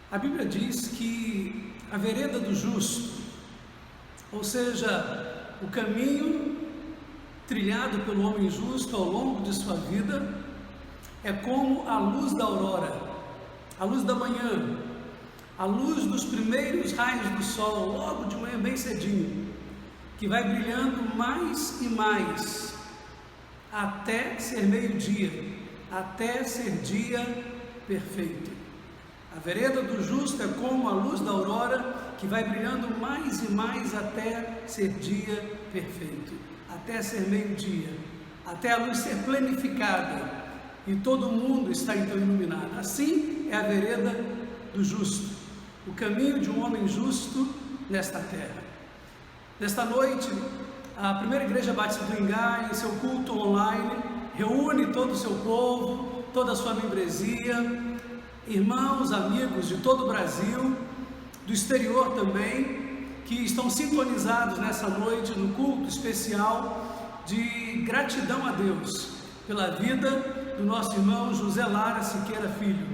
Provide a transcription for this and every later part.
A Bíblia diz que a vereda do justo, ou seja, o caminho trilhado pelo homem justo ao longo de sua vida, é como a luz da aurora, a luz da manhã, a luz dos primeiros raios do sol, logo de manhã bem cedinho, que vai brilhando mais e mais, até ser meio-dia, até ser dia perfeito. A vereda do justo é como a luz da aurora, que vai brilhando mais e mais até ser dia perfeito, até ser meio-dia, até a luz ser plenificada e todo mundo está então iluminado. Assim é a vereda do justo, o caminho de um homem justo nesta terra. Nesta noite, a primeira igreja batista do Ingá, em seu culto online, reúne todo o seu povo, toda a sua membresia, irmãos, amigos de todo o Brasil, do exterior também, que estão sintonizados nessa noite no culto especial de gratidão a Deus pela vida do nosso irmão José Lara Siqueira Filho.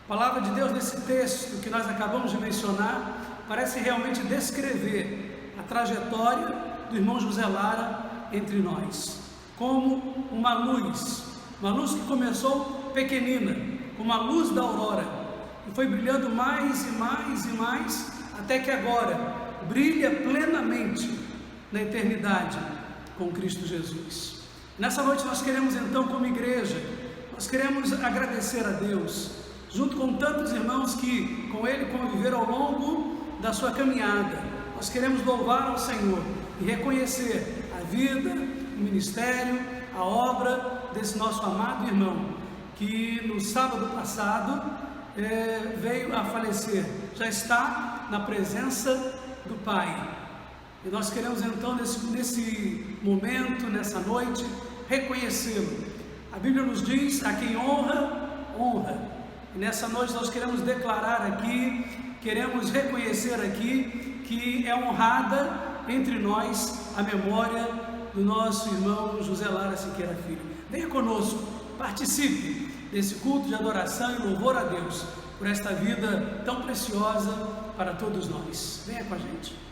A palavra de Deus nesse texto que nós acabamos de mencionar parece realmente descrever a trajetória do irmão José Lara entre nós, como uma luz que começou pequenina, como a luz da aurora, e foi brilhando mais e mais e mais, até que agora brilha plenamente na eternidade com Cristo Jesus. Nessa noite nós queremos então, como igreja, nós queremos agradecer a Deus, junto com tantos irmãos que com Ele conviveram ao longo da sua caminhada. Nós queremos louvar ao Senhor e reconhecer a vida, o ministério, a obra desse nosso amado irmão, que no sábado passado veio a falecer, já está na presença do Pai. E nós queremos então nesse momento, nessa noite, reconhecê-lo. A Bíblia nos diz: a quem honra, honra. E nessa noite nós queremos declarar aqui, queremos reconhecer aqui que é honrada entre nós a memória do nosso irmão José Lara Siqueira Filho. Venha conosco, participe desse culto de adoração e louvor a Deus por esta vida tão preciosa para todos nós. Venha com a gente.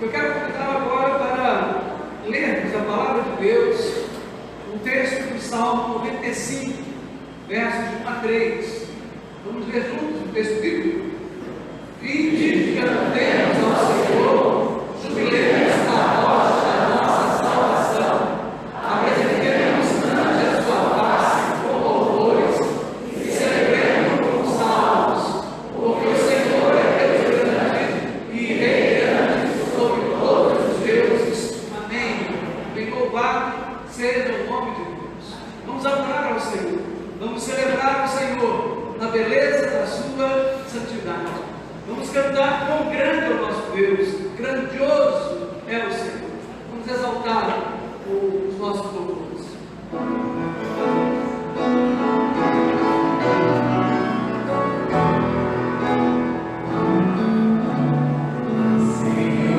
Eu quero convidar agora para lermos a palavra de Deus, um texto do Salmo 95, versos de 1 a 3. Vamos ler juntos o texto bíblico? Vinde, cantemos ao Senhor, jubilemos na rocha da nossa salvação, apresentemos ante a sua face com louvores e celebremos com salmos, porque o Senhor é Deus grande e Rei grande sobre todos os deuses. Amém. Bem louvado seja o nome de Deus. Vamos adorar ao Senhor, vamos celebrar o Senhor na beleza da sua santidade. Vamos cantar quão grande é o nosso Deus, grandioso é o Senhor. Vamos exaltar os nossos louvores. Senhor,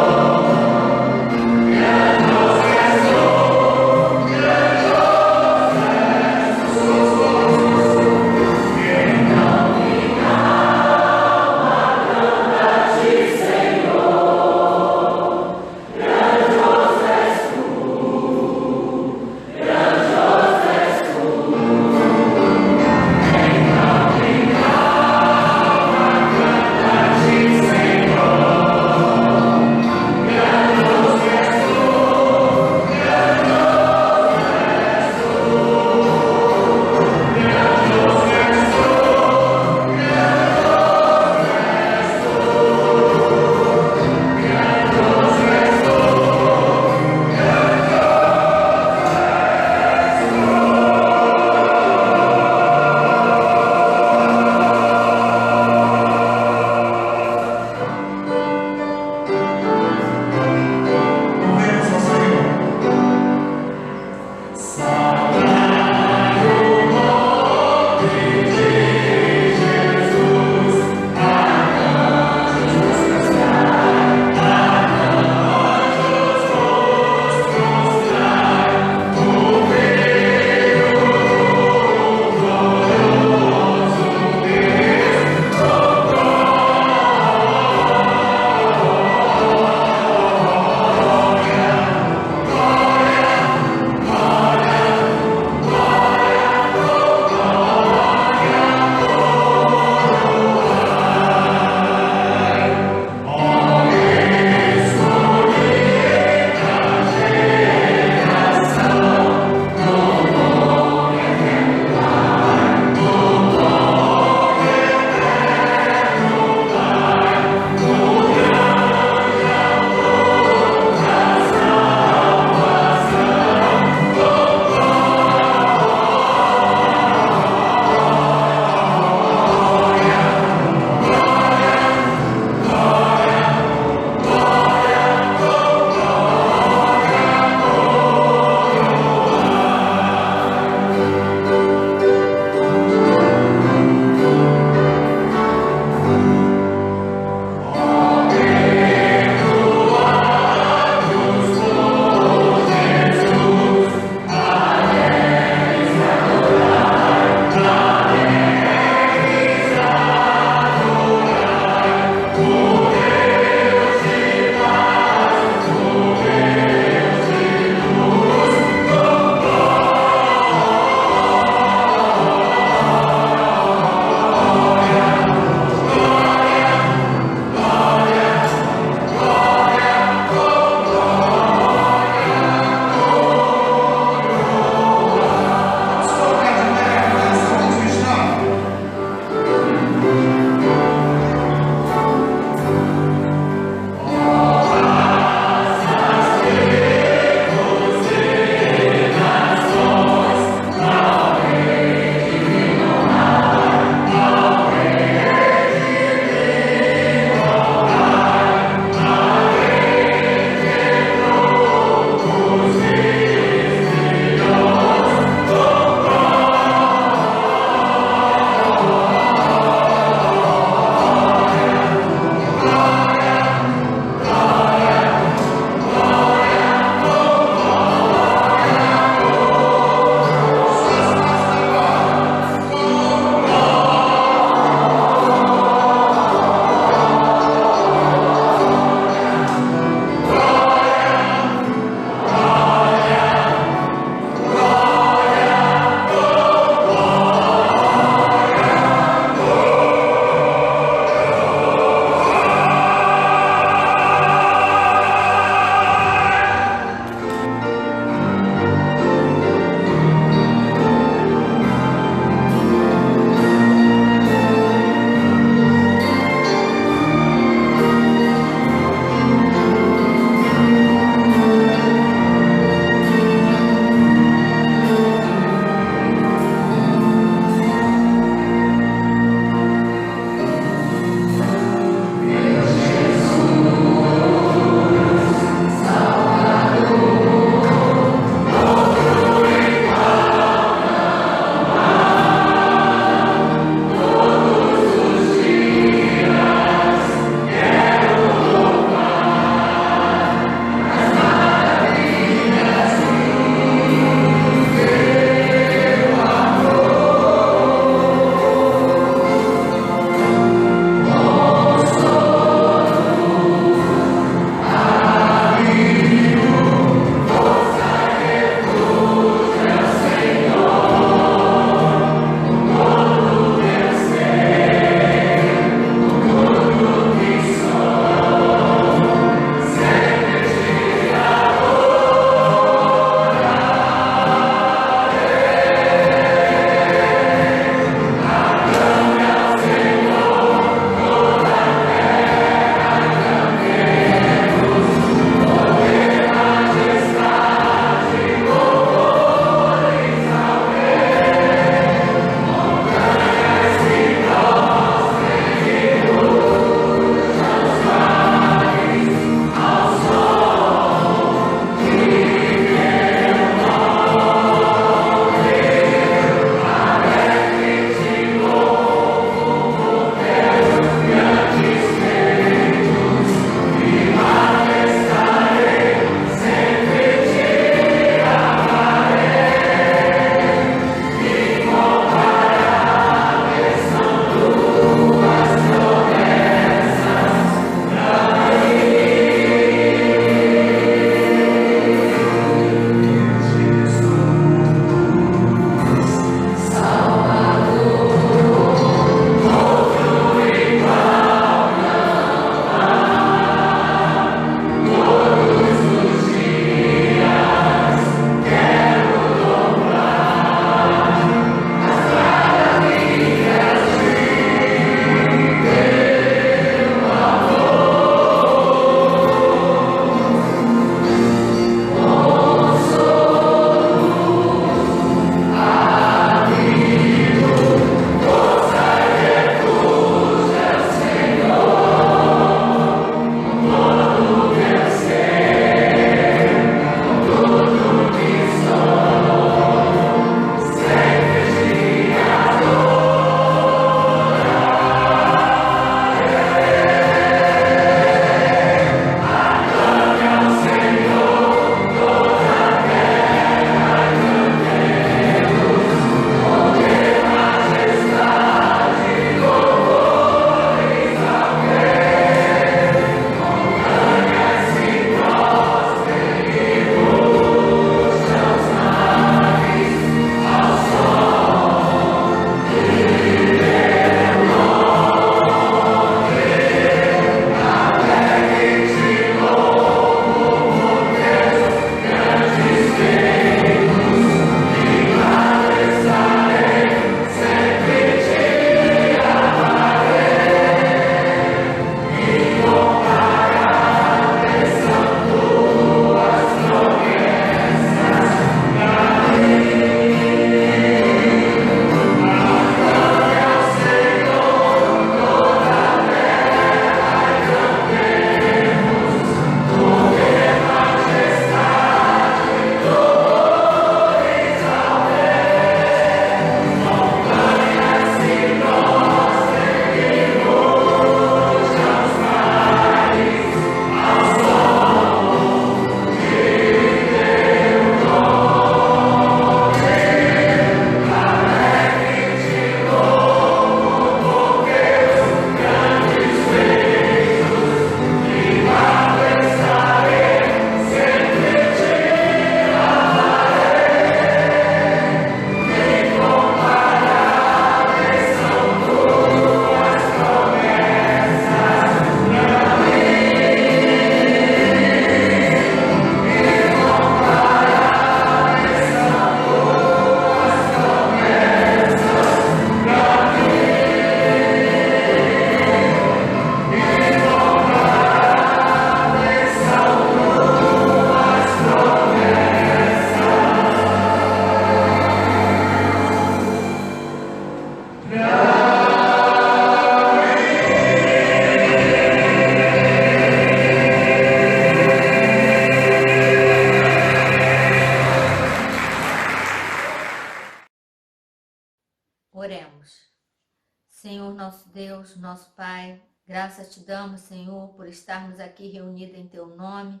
Deus, nosso Pai, graças te damos, Senhor, por estarmos aqui reunidos em Teu nome,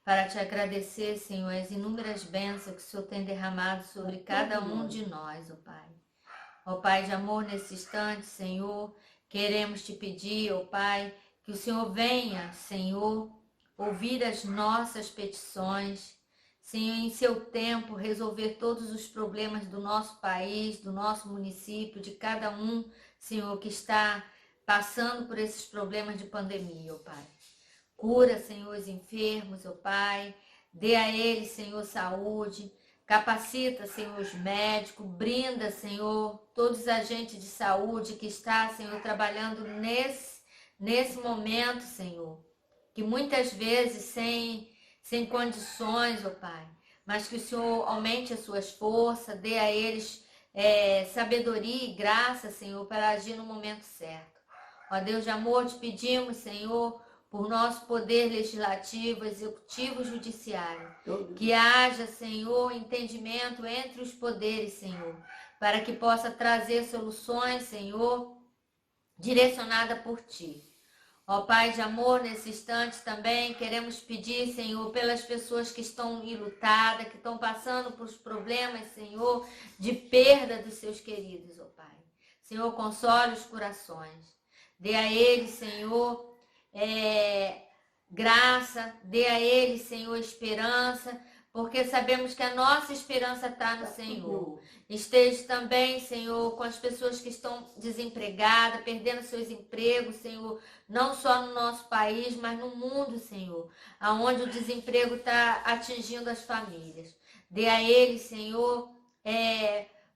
para te agradecer, Senhor, as inúmeras bênçãos que o Senhor tem derramado sobre cada um de nós, ó Pai. Ó Pai de amor, nesse instante, Senhor, queremos te pedir, ó Pai, que o Senhor venha, Senhor, ouvir as nossas petições, Senhor, em seu tempo, resolver todos os problemas do nosso país, do nosso município, de cada um, Senhor, que está passando por esses problemas de pandemia, ó Pai. Cura, Senhor, os enfermos, ó Pai, dê a eles, Senhor, saúde, capacita, Senhor, os médicos, brinda, Senhor, todos os agentes de saúde que está, Senhor, trabalhando nesse momento, Senhor, que muitas vezes sem condições, ó Pai, mas que o Senhor aumente as suas forças, dê a eles sabedoria e graça, Senhor, para agir no momento certo. Ó Deus de amor, te pedimos, Senhor, por nosso poder legislativo, executivo e judiciário, que haja, Senhor, entendimento entre os poderes, Senhor, para que possa trazer soluções, Senhor, direcionada por Ti. Ó Pai de amor, nesse instante também queremos pedir, Senhor, pelas pessoas que estão enlutadas, que estão passando por problemas, Senhor, de perda dos seus queridos, ó Pai. Senhor, console os corações. Dê a eles, Senhor, graça, dê a eles, Senhor, esperança, porque sabemos que a nossa esperança está no Senhor. Esteja também, Senhor, com as pessoas que estão desempregadas, perdendo seus empregos, Senhor, não só no nosso país, mas no mundo, Senhor, aonde o desemprego está atingindo as famílias. Dê a eles, Senhor,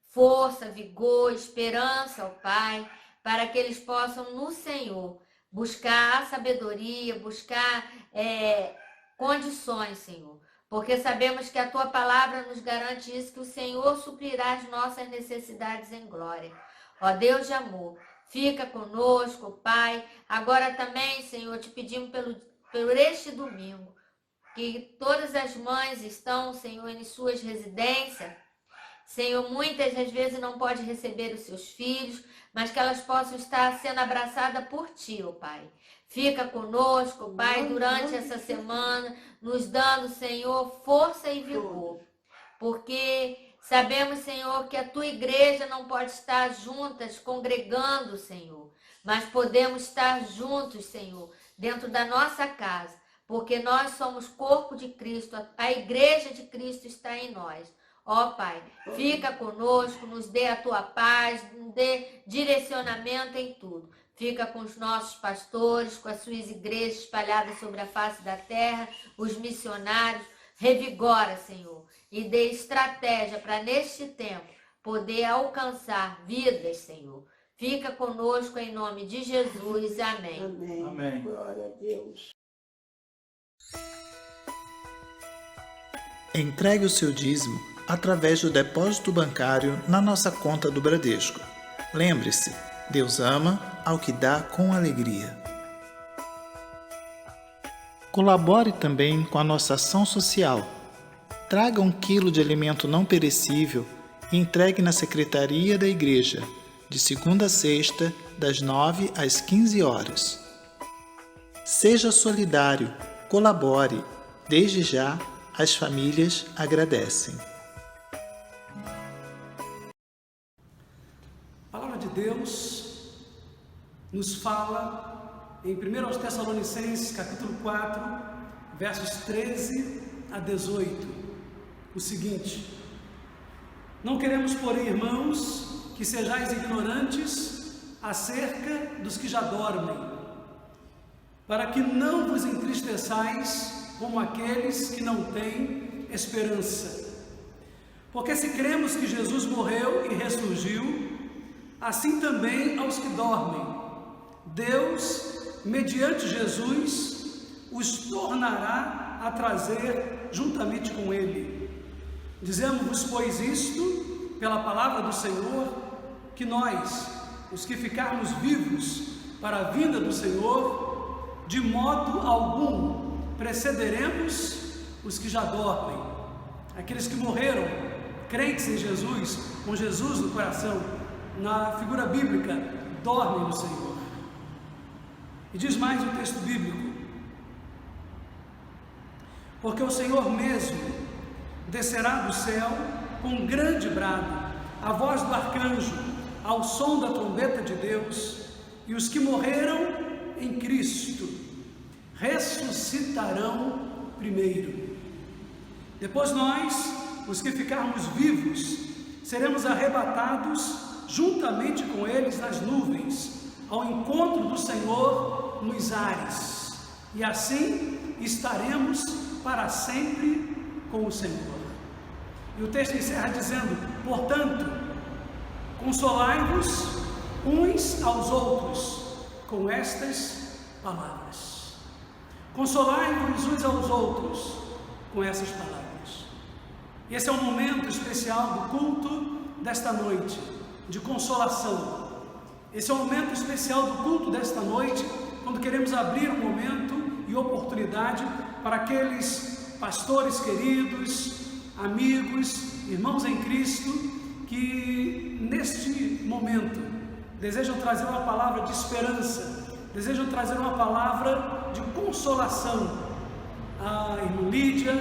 força, vigor, esperança, ó Pai, para que eles possam no Senhor buscar a sabedoria, buscar condições, Senhor. Porque sabemos que a Tua palavra nos garante isso, que o Senhor suprirá as nossas necessidades em glória. Ó Deus de amor, fica conosco, Pai. Agora também, Senhor, te pedimos por este domingo, que todas as mães estão, Senhor, em suas residências. Senhor, muitas das vezes não podem receber os seus filhos, mas que elas possam estar sendo abraçadas por Ti, ó Pai. Fica conosco, Pai, durante essa semana, nos dando, Senhor, força e vigor. Porque sabemos, Senhor, que a Tua igreja não pode estar juntas, congregando, Senhor. Mas podemos estar juntos, Senhor, dentro da nossa casa. Porque nós somos corpo de Cristo, a igreja de Cristo está em nós. Ó Pai, fica conosco, nos dê a Tua paz, nos dê direcionamento em tudo. Fica com os nossos pastores, com as suas igrejas espalhadas sobre a face da terra, os missionários. Revigora, Senhor, e dê estratégia para, neste tempo, poder alcançar vidas, Senhor. Fica conosco em nome de Jesus. Amém. Amém. Amém. Glória a Deus. Entregue o seu dízimo através do depósito bancário na nossa conta do Bradesco. Lembre-se, Deus ama ao que dá com alegria. Colabore também com a nossa ação social. Traga 1 quilo de alimento não perecível e entregue na Secretaria da Igreja, de segunda a sexta, das 9 às 15 horas. Seja solidário, colabore. Desde já, as famílias agradecem. A palavra de Deus nos fala em 1 Tessalonicenses, capítulo 4, versos 13 a 18, o seguinte: Não queremos, porém, irmãos, que sejais ignorantes acerca dos que já dormem, para que não vos entristeçais como aqueles que não têm esperança. Porque se cremos que Jesus morreu e ressurgiu, assim também aos que dormem, Deus, mediante Jesus, os tornará a trazer juntamente com Ele. Dizemos-vos, pois, isto, pela palavra do Senhor, que nós, os que ficarmos vivos para a vinda do Senhor, de modo algum precederemos os que já dormem, aqueles que morreram, crentes em Jesus, com Jesus no coração, na figura bíblica, dormem no Senhor. E diz mais o texto bíblico: porque o Senhor mesmo descerá do céu com um grande brado, a voz do arcanjo, ao som da trombeta de Deus, e os que morreram em Cristo ressuscitarão primeiro. Depois nós, os que ficarmos vivos, seremos arrebatados juntamente com eles nas nuvens, ao encontro do Senhor nos ares, e assim estaremos para sempre com o Senhor. E o texto encerra dizendo: portanto, consolai-vos uns aos outros com estas palavras. Consolai-vos uns aos outros com essas palavras. Esse é um momento especial do culto desta noite, de consolação. Esse é um momento especial do culto desta noite, quando queremos abrir um momento e oportunidade para aqueles pastores queridos, amigos, irmãos em Cristo, que neste momento desejam trazer uma palavra de esperança, desejam trazer uma palavra de consolação à irmã Lídia,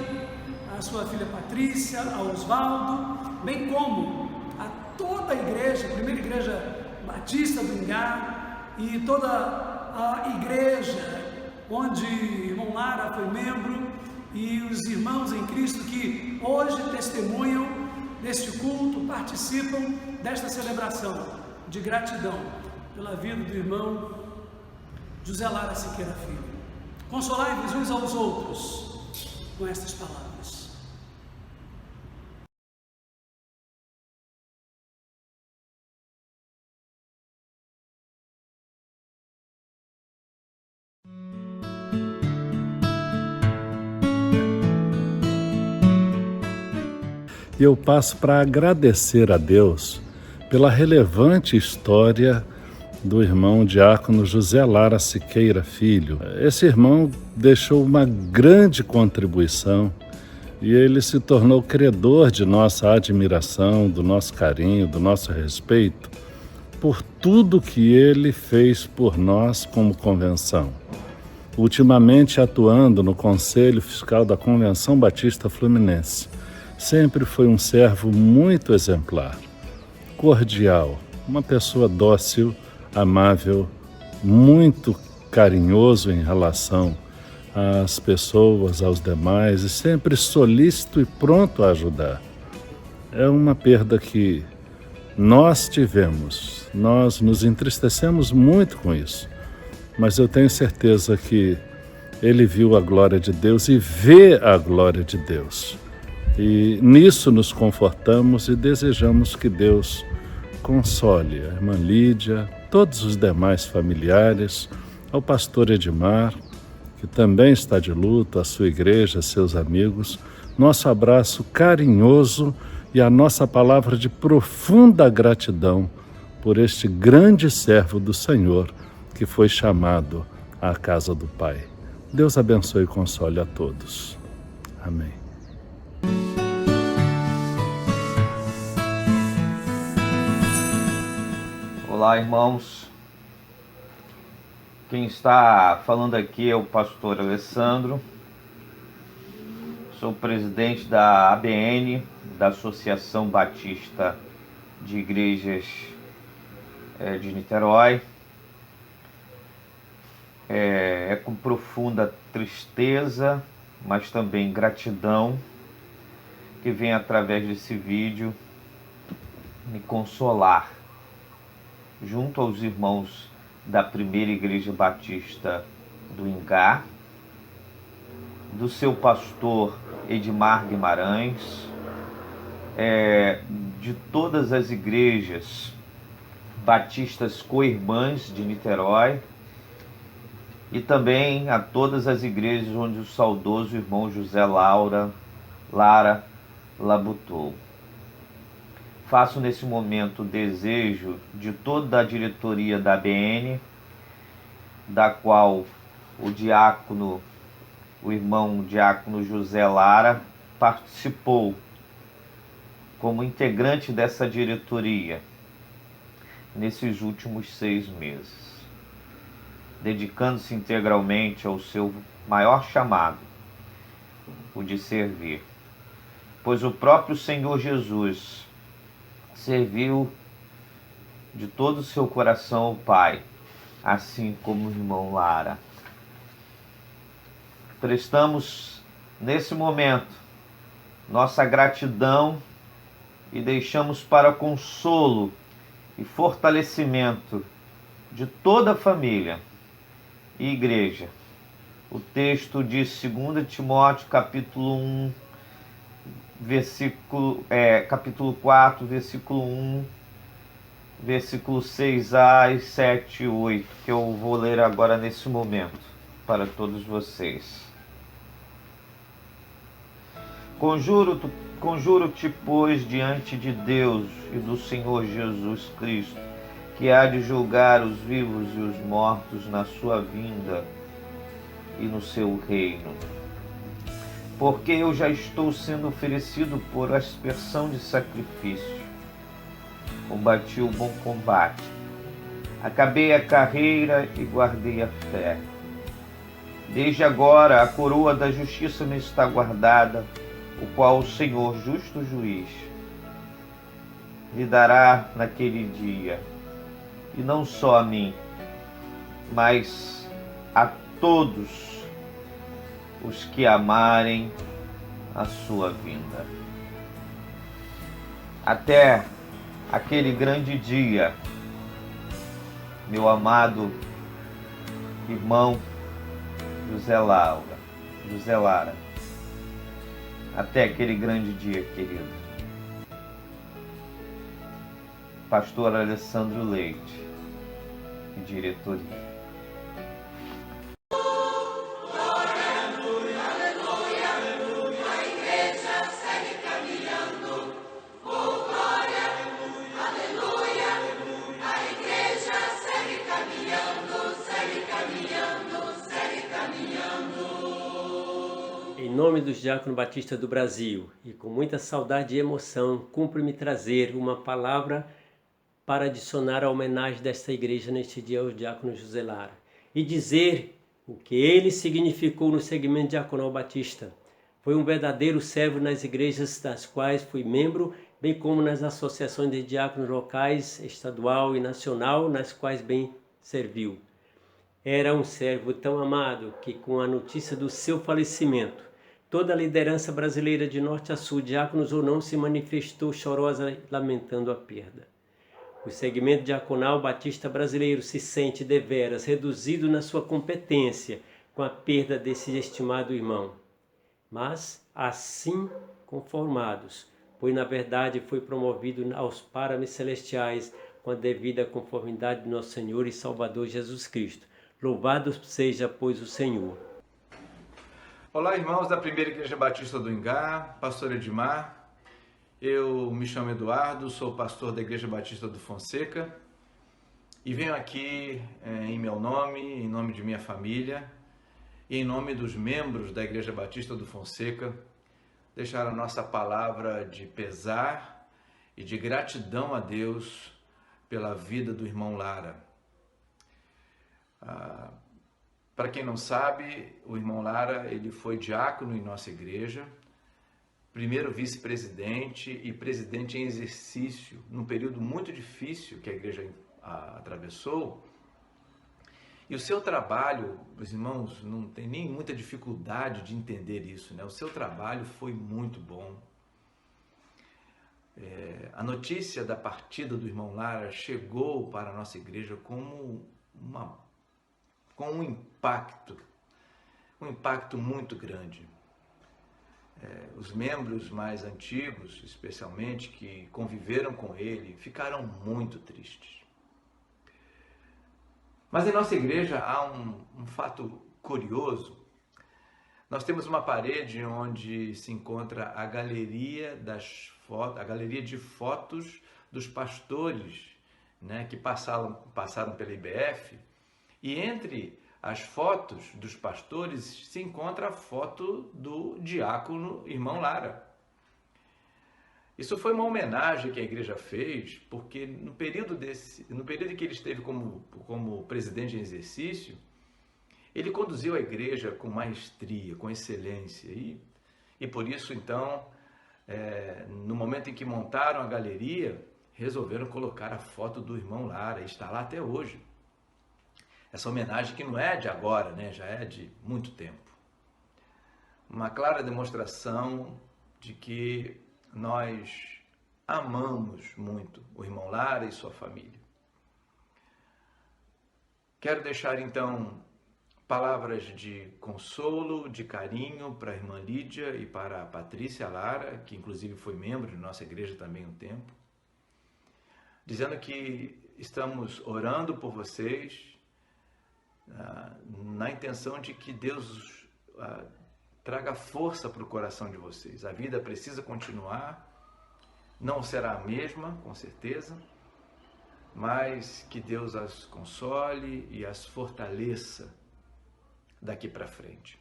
à sua filha Patrícia, a Osvaldo, bem como a toda a igreja, a primeira igreja batista do Ingá e toda a igreja onde irmão Lara foi membro, e os irmãos em Cristo que hoje testemunham deste culto, participam desta celebração de gratidão pela vida do irmão José Lara Siqueira Filho. Consolai-vos uns aos outros com estas palavras. E eu passo para agradecer a Deus pela relevante história do irmão diácono José Lara Siqueira Filho. Esse irmão deixou uma grande contribuição e ele se tornou credor de nossa admiração, do nosso carinho, do nosso respeito, por tudo que ele fez por nós como convenção. Ultimamente atuando no Conselho Fiscal da Convenção Batista Fluminense. Sempre foi um servo muito exemplar, cordial, uma pessoa dócil, amável, muito carinhoso em relação às pessoas, aos demais, e sempre solícito e pronto a ajudar. É uma perda que nós tivemos, nós nos entristecemos muito com isso, mas eu tenho certeza que ele viu a glória de Deus e vê a glória de Deus. E nisso nos confortamos e desejamos que Deus console a irmã Lídia, todos os demais familiares, ao pastor Edmar, que também está de luto, a sua igreja, seus amigos, nosso abraço carinhoso e a nossa palavra de profunda gratidão por este grande servo do Senhor que foi chamado à casa do Pai. Deus abençoe e console a todos. Amém. Olá, irmãos. Quem está falando aqui é o pastor Alessandro. Sou presidente da ABN, da Associação Batista de Igrejas de Niterói. É com profunda tristeza, mas também gratidão, que vem através desse vídeo me consolar, junto aos irmãos da primeira Igreja Batista do Ingá, do seu pastor Edmar Guimarães, de todas as igrejas batistas co-irmãs de Niterói, e também a todas as igrejas onde o saudoso irmão José Lara labutou. Faço nesse momento o desejo de toda a diretoria da ABN, da qual o irmão diácono José Lara participou como integrante dessa diretoria nesses últimos 6 meses. dedicando-se integralmente ao seu maior chamado, o de servir. Pois o próprio Senhor Jesus serviu de todo o seu coração ao Pai, assim como o irmão Lara. Prestamos nesse momento nossa gratidão e deixamos para consolo e fortalecimento de toda a família e igreja o texto de 2 Timóteo capítulo 1, capítulo 4, versículo 1, versículos 6a e 7 e 8, que eu vou ler agora nesse momento para todos vocês. Conjuro-te, pois, diante de Deus e do Senhor Jesus Cristo, que há de julgar os vivos e os mortos na sua vinda e no seu reino. Porque eu já estou sendo oferecido por aspersão de sacrifício. Combati o bom combate. Acabei a carreira e guardei a fé. Desde agora a coroa da justiça me está guardada, o qual o Senhor, justo juiz, lhe dará naquele dia, e não só a mim, mas a todos os que amarem a sua vinda. Até aquele grande dia, meu amado irmão José Lara. Até aquele grande dia, querido. Pastor Alessandro Leite e diretoria. Em nome dos Diáconos Batistas do Brasil e com muita saudade e emoção, cumpre-me trazer uma palavra para adicionar a homenagem desta igreja neste dia ao Diácono José Lara e dizer o que ele significou no segmento diaconal batista. Foi um verdadeiro servo nas igrejas das quais fui membro, bem como nas associações de diáconos locais, estadual e nacional, nas quais bem serviu. Era um servo tão amado que, com a notícia do seu falecimento, toda a liderança brasileira de norte a sul, diáconos ou não, se manifestou chorosa, lamentando a perda. O segmento diaconal batista brasileiro se sente deveras reduzido na sua competência com a perda desse estimado irmão. Mas, assim conformados, pois na verdade foi promovido aos parames celestiais com a devida conformidade de nosso Senhor e Salvador Jesus Cristo. Louvado seja, pois, o Senhor. Olá, irmãos da Primeira Igreja Batista do Ingá, pastor Edmar. Eu me chamo Eduardo, sou pastor da Igreja Batista do Fonseca e venho aqui em meu nome, em nome de minha família e em nome dos membros da Igreja Batista do Fonseca, deixar a nossa palavra de pesar e de gratidão a Deus pela vida do irmão Lara. Para quem não sabe, o irmão Lara ele foi diácono em nossa igreja, primeiro vice-presidente e presidente em exercício, num período muito difícil que a igreja atravessou. E o seu trabalho, os irmãos, não tem nem muita dificuldade de entender isso, né? O seu trabalho foi muito bom. A notícia da partida do irmão Lara chegou para a nossa igreja com um impacto muito grande. Os membros mais antigos, especialmente, que conviveram com ele, ficaram muito tristes. Mas em nossa igreja há um fato curioso. Nós temos uma parede onde se encontra a galeria de fotos dos pastores, né, que passaram pela IBF. E entre as fotos dos pastores se encontra a foto do diácono irmão Lara. Isso foi uma homenagem que a igreja fez, porque no período em que ele esteve como presidente em exercício, Ele conduziu a igreja com maestria, com excelência e por isso, então, no momento em que montaram a galeria, resolveram colocar a foto do irmão Lara, e está lá até hoje. Essa homenagem que não é de agora, né? Já é de muito tempo. Uma clara demonstração de que nós amamos muito o irmão Lara e sua família. Quero deixar então palavras de consolo, de carinho para a irmã Lídia e para a Patrícia Lara, que inclusive foi membro de nossa igreja também um tempo, dizendo que estamos orando por vocês, na intenção de que Deus traga força para o coração de vocês. A vida precisa continuar, não será a mesma, com certeza, mas que Deus as console e as fortaleça daqui para frente.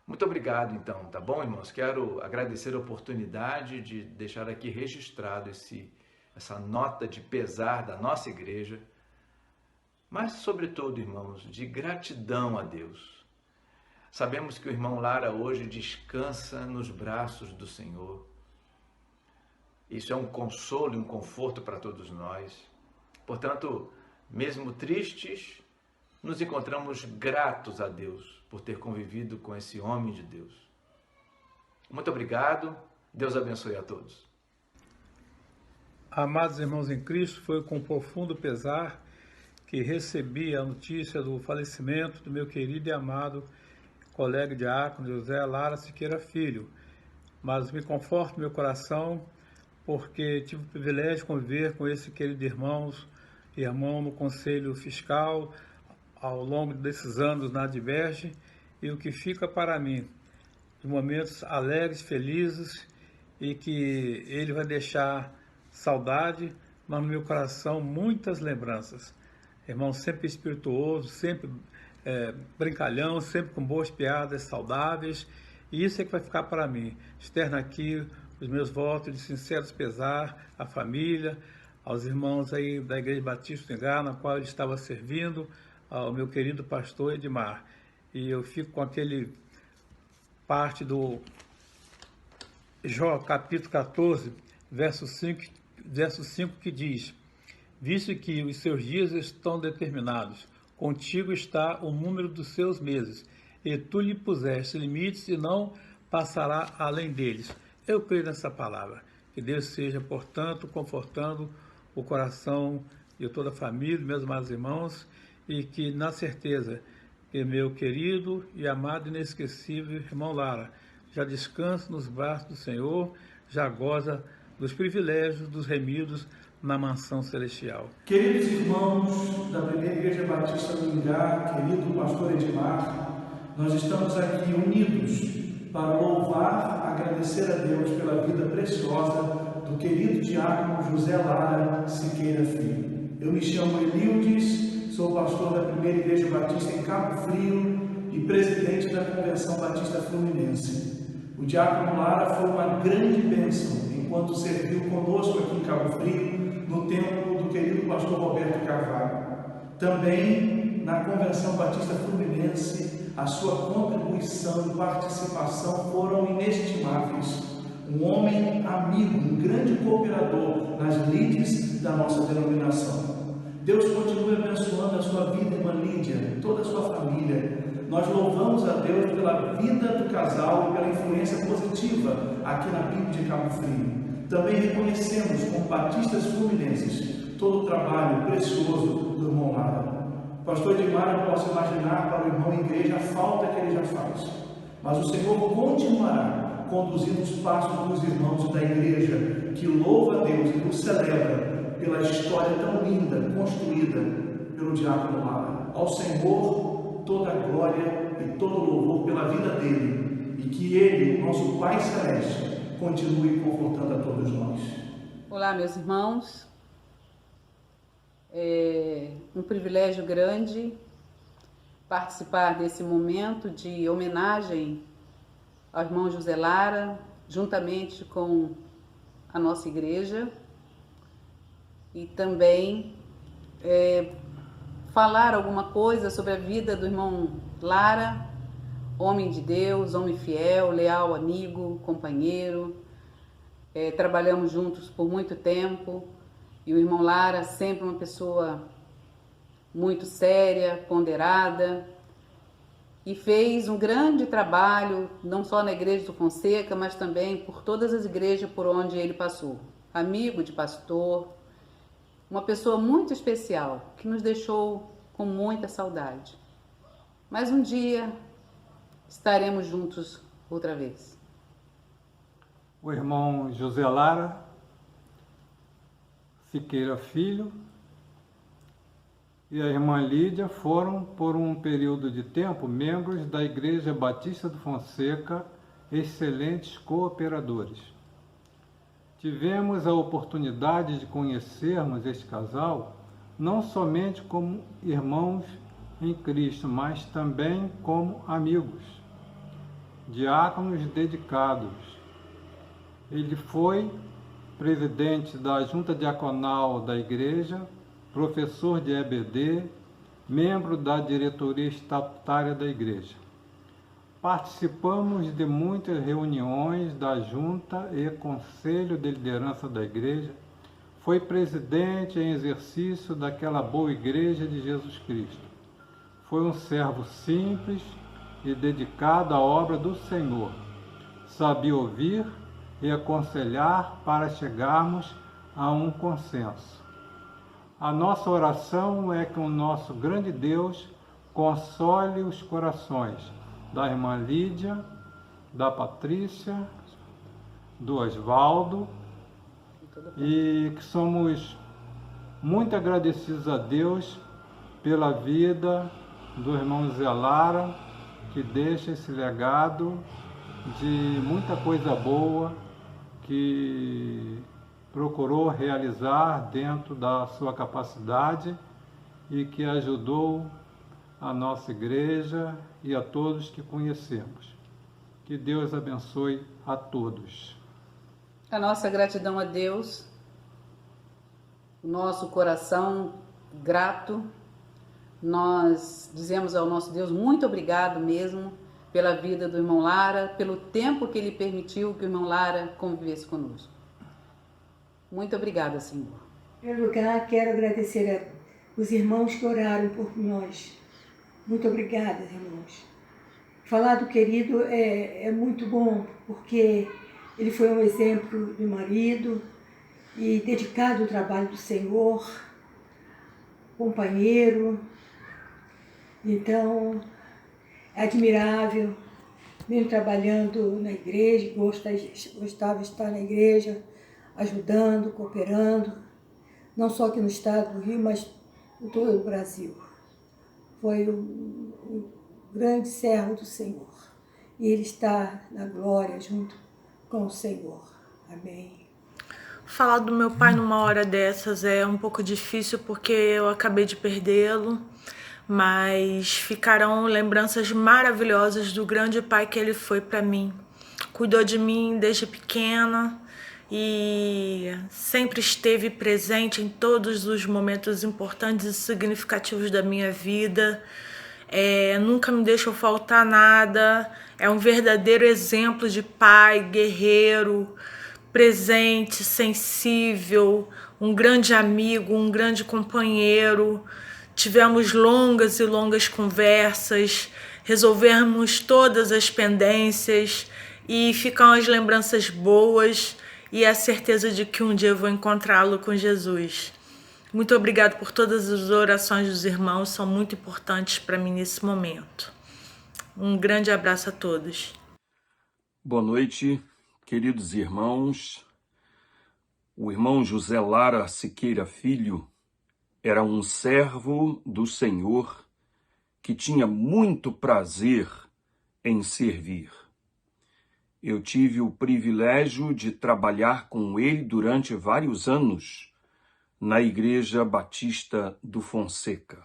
Muito obrigado, então, tá bom, irmãos? Quero agradecer a oportunidade de deixar aqui registrado essa nota de pesar da nossa igreja, mas, sobretudo, irmãos, de gratidão a Deus. Sabemos que o irmão Lara hoje descansa nos braços do Senhor. Isso é um consolo e um conforto para todos nós. Portanto, mesmo tristes, nos encontramos gratos a Deus por ter convivido com esse homem de Deus. Muito obrigado. Deus abençoe a todos. Amados irmãos em Cristo, foi com profundo pesar que recebi a notícia do falecimento do meu querido e amado colega diácono José Lara Siqueira Filho. Mas me conforta meu coração, porque tive o privilégio de conviver com esse querido irmão no Conselho Fiscal, ao longo desses anos na Adverge, e o que fica para mim de momentos alegres, felizes, e que ele vai deixar saudade, mas no meu coração muitas lembranças. Irmão sempre espirituoso, sempre brincalhão, sempre com boas piadas saudáveis, e isso é que vai ficar para mim. Externo aqui os meus votos de sinceros pesar à família, aos irmãos aí da Igreja Batista do Engar, na qual ele estava servindo, ao meu querido pastor Edmar. E eu fico com aquele parte do Jó, capítulo 14, verso 5, que diz: visto que os seus dias estão determinados, contigo está o número dos seus meses, e tu lhe puseste limites e não passará além deles. Eu creio nessa palavra. Que Deus seja, portanto, confortando o coração de toda a família, meus amados irmãos, e que, na certeza que meu querido e amado e inesquecível irmão Lara já descansa nos braços do Senhor, já goza dos privilégios, dos remidos na mansão celestial. Queridos irmãos da Primeira Igreja Batista do Engar, querido pastor Edmar, nós estamos aqui unidos para louvar, agradecer a Deus pela vida preciosa do querido diácono José Lara Siqueira Filho. Eu me chamo Elildes, sou pastor da Primeira Igreja Batista em Cabo Frio e presidente da Convenção Batista Fluminense. O diácono Lara foi uma grande bênção enquanto serviu conosco aqui em Cabo Frio, no tempo do querido pastor Roberto Carvalho. Também na Convenção Batista Fluminense, a sua contribuição e participação foram inestimáveis. Um homem amigo, um grande cooperador nas lides da nossa denominação. Deus continue abençoando a sua vida, irmã Lídia, toda a sua família. Nós louvamos a Deus pela vida do casal e pela influência positiva aqui na PIB de Cabo Frio. Também reconhecemos, como batistas fluminenses, todo o trabalho precioso do irmão Lara. Pastor Edmar, eu posso imaginar para o irmão em igreja a falta que ele já faz. Mas o Senhor continuará conduzindo os passos dos irmãos da igreja, que louva a Deus e o celebra pela história tão linda construída pelo diácono Lara. Ao Senhor toda a glória e todo o louvor pela vida dele, e que ele, nosso Pai Celeste, continue confortando a todos nós. Olá, meus irmãos. É um privilégio grande participar desse momento de homenagem ao irmão José Lara, juntamente com a nossa igreja, e também falar alguma coisa sobre a vida do irmão Lara, homem de Deus, homem fiel, leal, amigo, companheiro. Trabalhamos juntos por muito tempo e o irmão Lara sempre uma pessoa muito séria, ponderada, e fez um grande trabalho, não só na igreja do Fonseca, mas também por todas as igrejas por onde ele passou. Amigo de pastor, uma pessoa muito especial, que nos deixou com muita saudade. Mas um dia estaremos juntos outra vez. O irmão José Lara Siqueira Filho e a irmã Lídia foram, por um período de tempo, membros da Igreja Batista do Fonseca, excelentes cooperadores. Tivemos a oportunidade de conhecermos este casal não somente como irmãos em Cristo, mas também como amigos, diáconos dedicados. Ele foi presidente da Junta Diaconal da Igreja, professor de EBD, membro da diretoria estatutária da Igreja. Participamos de muitas reuniões da Junta e Conselho de Liderança da Igreja. Foi presidente em exercício daquela boa Igreja de Jesus Cristo. Foi um servo simples e dedicado à obra do Senhor. Sabia ouvir e aconselhar para chegarmos a um consenso. A nossa oração é que o nosso grande Deus console os corações da irmã Lídia, da Patrícia, do Osvaldo, e que somos muito agradecidos a Deus pela vida do irmão Zé Lara, que deixa esse legado de muita coisa boa que procurou realizar dentro da sua capacidade e que ajudou a nossa igreja e a todos que conhecemos. Que Deus abençoe a todos. A nossa gratidão a Deus, o nosso coração grato, nós dizemos ao nosso Deus muito obrigado mesmo pela vida do irmão Lara, pelo tempo que ele permitiu que o irmão Lara convivesse conosco. Muito obrigada, Senhor. Em primeiro lugar, quero agradecer os irmãos que oraram por nós. Muito obrigada, irmãos. Falar do querido é muito bom, porque ele foi um exemplo de marido e dedicado ao trabalho do Senhor, companheiro. Então, é admirável, mesmo trabalhando na igreja, gostava de estar na igreja, ajudando, cooperando, não só aqui no estado do Rio, mas em todo o Brasil. Foi um grande servo do Senhor. E ele está na glória junto com o Senhor. Amém. Falar do meu pai numa hora dessas é um pouco difícil porque eu acabei de perdê-lo, mas ficarão lembranças maravilhosas do grande pai que ele foi para mim. Cuidou de mim desde pequena e sempre esteve presente em todos os momentos importantes e significativos da minha vida. Nunca me deixou faltar nada. É um verdadeiro exemplo de pai, guerreiro, presente, sensível, um grande amigo, um grande companheiro. Tivemos longas e longas conversas, resolvemos todas as pendências e ficam as lembranças boas e a certeza de que um dia eu vou encontrá-lo com Jesus. Muito obrigado por todas as orações dos irmãos, são muito importantes para mim nesse momento. Um grande abraço a todos. Boa noite, queridos irmãos. O irmão José Lara Siqueira Filho era um servo do Senhor que tinha muito prazer em servir. Eu tive o privilégio de trabalhar com ele durante vários anos na Igreja Batista do Fonseca.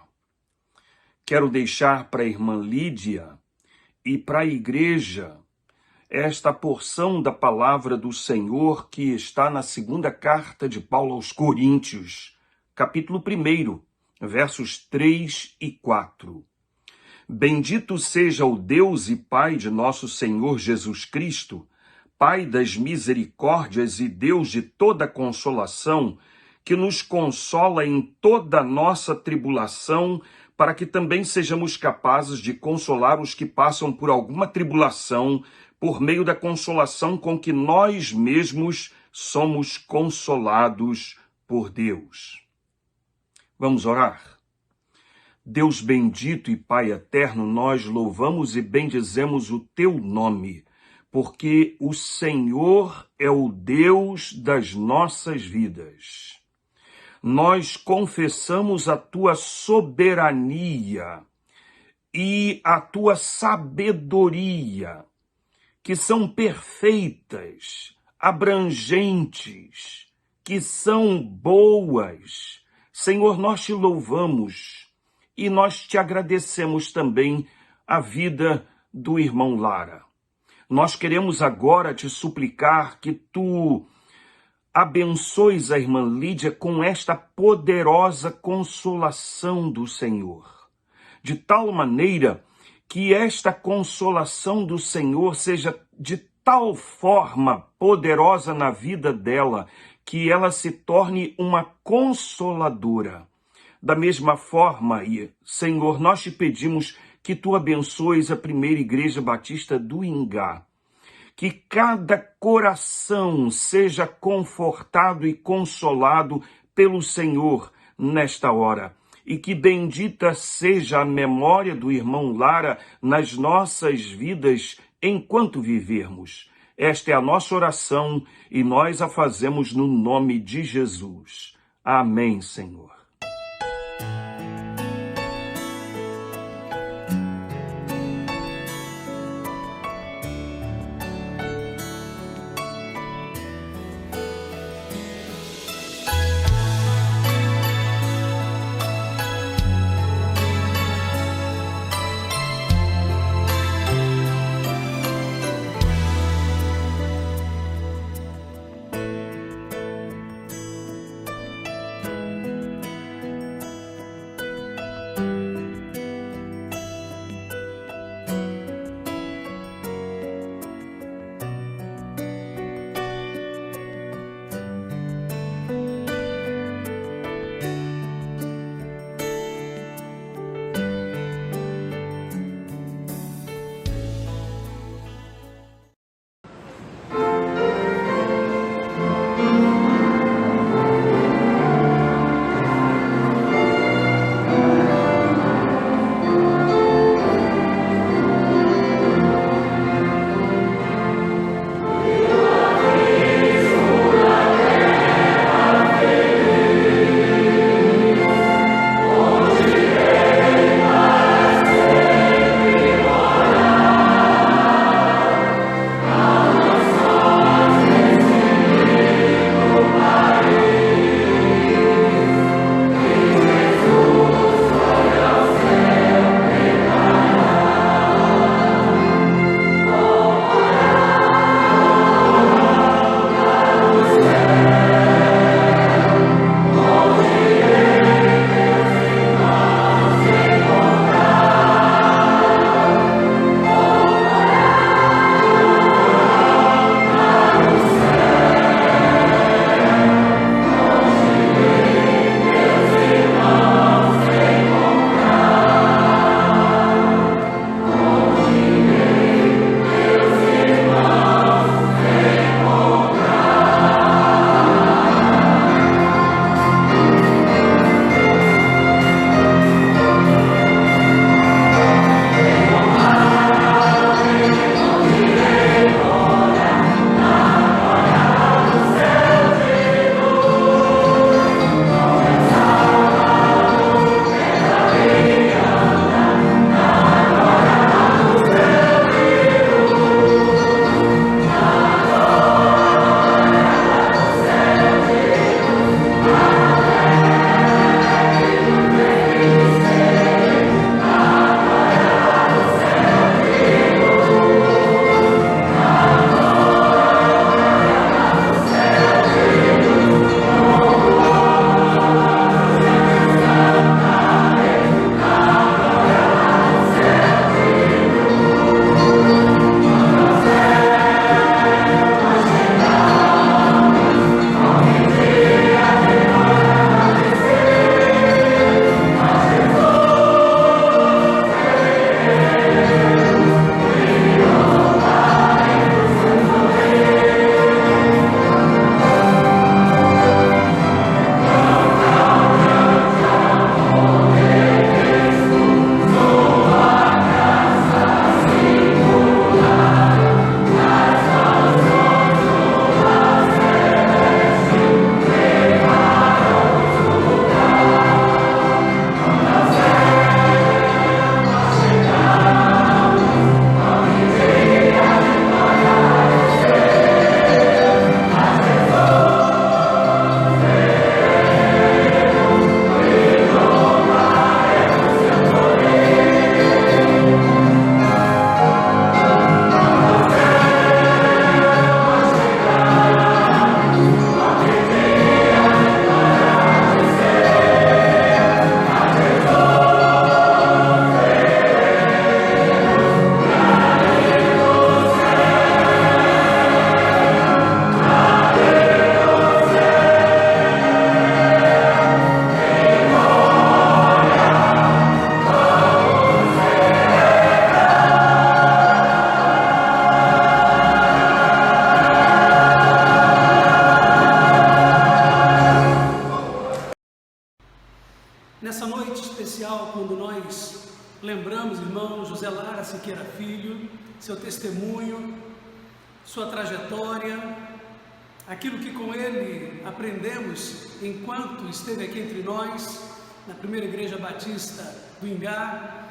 Quero deixar para a irmã Lídia e para a igreja esta porção da palavra do Senhor que está na segunda carta de Paulo aos Coríntios, capítulo 1, versos 3 e 4. Bendito seja o Deus e Pai de nosso Senhor Jesus Cristo, Pai das misericórdias e Deus de toda consolação, que nos consola em toda nossa tribulação, para que também sejamos capazes de consolar os que passam por alguma tribulação, por meio da consolação com que nós mesmos somos consolados por Deus. Vamos orar? Deus bendito e Pai eterno, nós louvamos e bendizemos o Teu nome, porque o Senhor é o Deus das nossas vidas. Nós confessamos a Tua soberania e a Tua sabedoria, que são perfeitas, abrangentes, que são boas. Senhor, nós Te louvamos e nós Te agradecemos também a vida do irmão Lara. Nós queremos agora Te suplicar que Tu abençoes a irmã Lídia com esta poderosa consolação do Senhor, de tal maneira que esta consolação do Senhor seja de tal forma poderosa na vida dela, que ela se torne uma consoladora. Da mesma forma, Senhor, nós Te pedimos que Tu abençoes a Primeira Igreja Batista do Ingá, que cada coração seja confortado e consolado pelo Senhor nesta hora, e que bendita seja a memória do irmão Lara nas nossas vidas enquanto vivermos. Esta é a nossa oração e nós a fazemos no nome de Jesus. Amém, Senhor. lembramos, irmão José Lara Siqueira Filho, seu testemunho, sua trajetória, aquilo que com ele aprendemos enquanto esteve aqui entre nós, na primeira Igreja Batista do Ingá,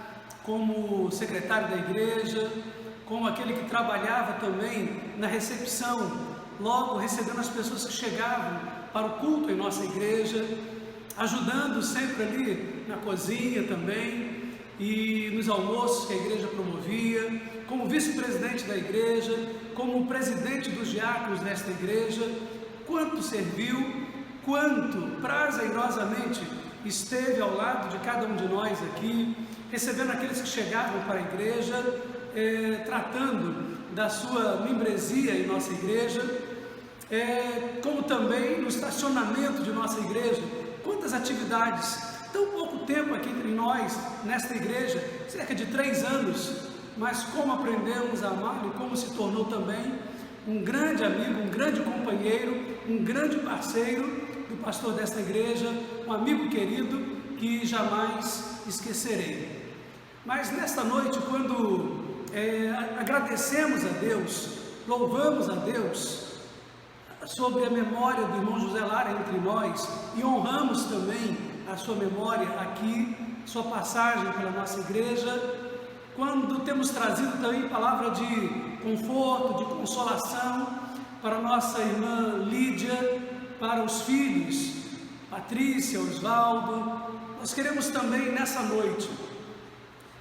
como secretário da igreja, como aquele que trabalhava também na recepção, logo recebendo as pessoas que chegavam para o culto em nossa igreja, ajudando sempre ali na cozinha também e nos almoços que a igreja promovia, como vice-presidente da igreja, como presidente dos diáconos desta igreja. Quanto serviu, quanto prazerosamente esteve ao lado de cada um de nós aqui, recebendo aqueles que chegavam para a igreja, tratando da sua membresia em nossa igreja, como também no estacionamento de nossa igreja. Quantas atividades, tão pouco tempo aqui entre nós, nesta igreja, cerca de 3 anos, mas como aprendemos a amá-lo e como se tornou também um grande amigo, um grande companheiro, um grande parceiro do pastor desta igreja, um amigo querido que jamais esquecerei. Mas nesta noite, quando agradecemos a Deus, louvamos a Deus sobre a memória do irmão José Lara entre nós e honramos também a sua memória aqui, sua passagem pela nossa igreja, quando temos trazido também palavra de conforto, de consolação para nossa irmã Lídia, para os filhos Patrícia, Osvaldo, nós queremos também nessa noite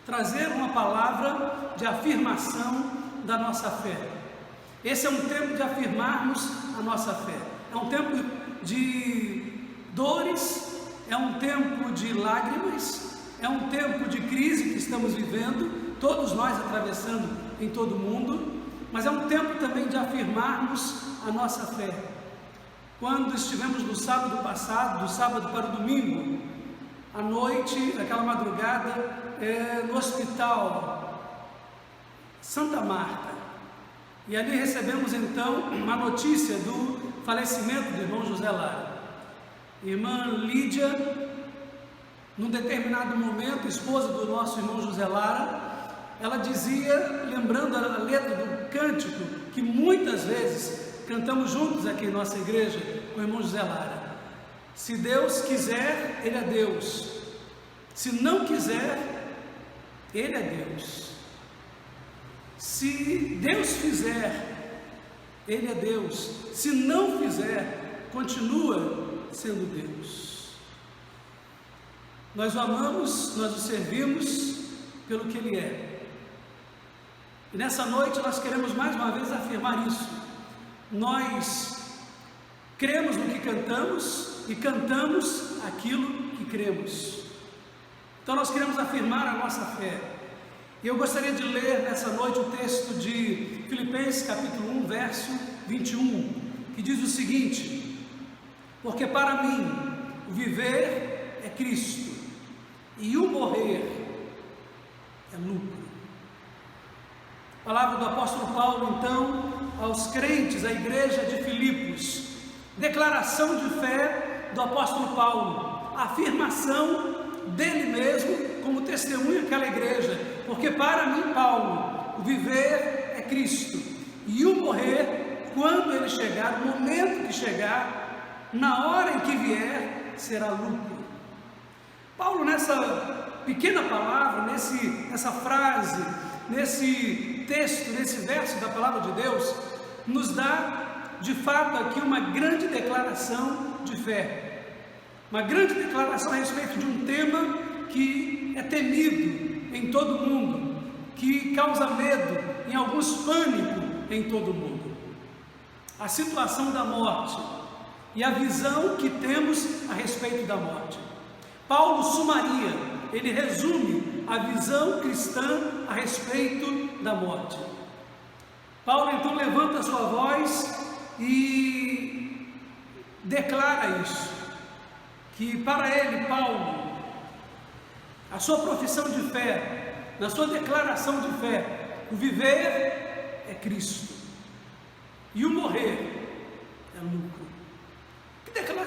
trazer uma palavra de afirmação da nossa fé. Esse é um tempo de afirmarmos a nossa fé, é um tempo de dores, é um tempo de lágrimas, é um tempo de crise que estamos vivendo, todos nós atravessando em todo o mundo, mas é um tempo também de afirmarmos a nossa fé. Quando estivemos no sábado passado, do sábado para o domingo, à noite, naquela madrugada, no hospital Santa Marta, e ali recebemos então uma notícia do falecimento do irmão José Lara. Irmã Lídia, num determinado momento, esposa do nosso irmão José Lara, ela dizia, lembrando a letra do cântico que muitas vezes cantamos juntos aqui em nossa igreja com o irmão José Lara: se Deus quiser, Ele é Deus, se não quiser, Ele é Deus. Se Deus fizer, Ele é Deus, se não fizer, continua sendo Deus. Nós o amamos, nós o servimos pelo que Ele é. E nessa noite nós queremos mais uma vez afirmar isso. Nós cremos no que cantamos e cantamos aquilo que cremos. Então nós queremos afirmar a nossa fé. E eu gostaria de ler nessa noite o texto de Filipenses capítulo 1, verso 21, que diz o seguinte: porque para mim o viver é Cristo e o morrer é lucro. Palavra do apóstolo Paulo, então, aos crentes, à igreja de Filipos, declaração de fé do apóstolo Paulo, afirmação dele mesmo como testemunha àquela igreja, porque para mim, Paulo, o viver é Cristo e o morrer, quando ele chegar, no momento que chegar, na hora em que vier, será lucro. Paulo, nessa pequena palavra, nessa frase, nesse texto, nesse verso da palavra de Deus, nos dá de fato aqui uma grande declaração de fé, uma grande declaração a respeito de um tema que é temido em todo o mundo, que causa medo, em alguns pânico em todo o mundo: a situação da morte e a visão que temos a respeito da morte. Paulo sumaria, ele resume a visão cristã a respeito da morte. Paulo então levanta a sua voz e declara isso, que para ele, Paulo, a sua profissão de fé, na sua declaração de fé, o viver é Cristo e o morrer é lucro.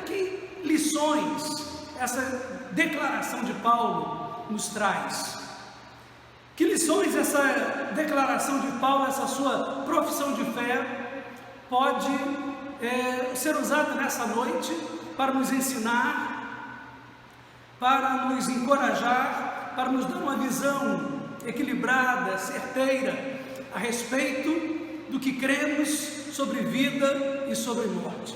Que lições essa declaração de Paulo nos traz? Que lições essa declaração de Paulo, essa sua profissão de fé, pode ser usada nessa noite para nos ensinar, para nos encorajar, para nos dar uma visão equilibrada, certeira, a respeito do que cremos sobre vida e sobre morte.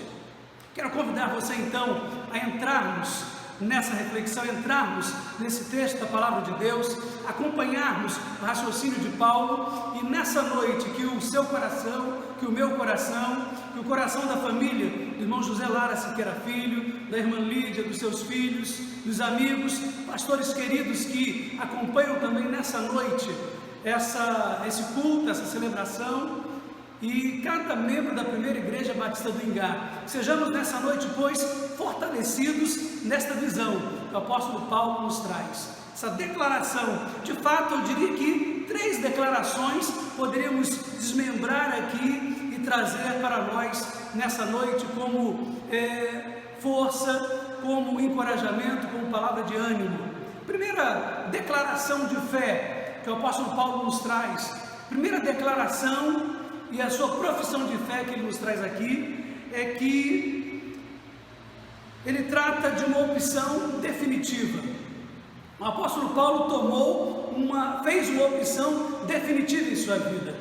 Quero convidar você então a entrarmos nessa reflexão, entrarmos nesse texto da Palavra de Deus, acompanharmos o raciocínio de Paulo e nessa noite que o seu coração, que o meu coração, que o coração da família do irmão José Lara Siqueira Filho, da irmã Lídia, dos seus filhos, dos amigos, pastores queridos que acompanham também nessa noite esse culto, essa celebração, e cada membro da primeira igreja batista do Ingá, sejamos nessa noite, pois, fortalecidos nesta visão que o apóstolo Paulo nos traz, essa declaração. De fato, eu diria que 3 declarações poderíamos desmembrar aqui e trazer para nós nessa noite como força, como encorajamento, como palavra de ânimo. Primeira declaração de fé que o apóstolo Paulo nos traz, primeira declaração e a sua profissão de fé que ele nos traz aqui, é que ele trata de uma opção definitiva. O apóstolo Paulo fez uma opção definitiva em sua vida.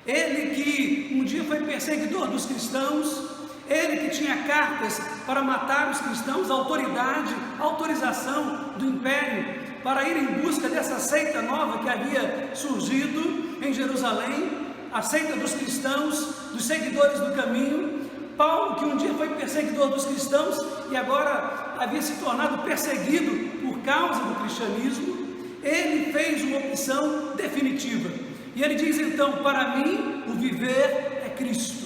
Ele que um dia foi perseguidor dos cristãos, ele que tinha cartas para matar os cristãos, autorização do império para ir em busca dessa seita nova que havia surgido em Jerusalém, a seita dos cristãos, dos seguidores do caminho. Paulo, que um dia foi perseguidor dos cristãos e agora havia se tornado perseguido por causa do cristianismo, ele fez uma opção definitiva. E ele diz então: para mim o viver é Cristo.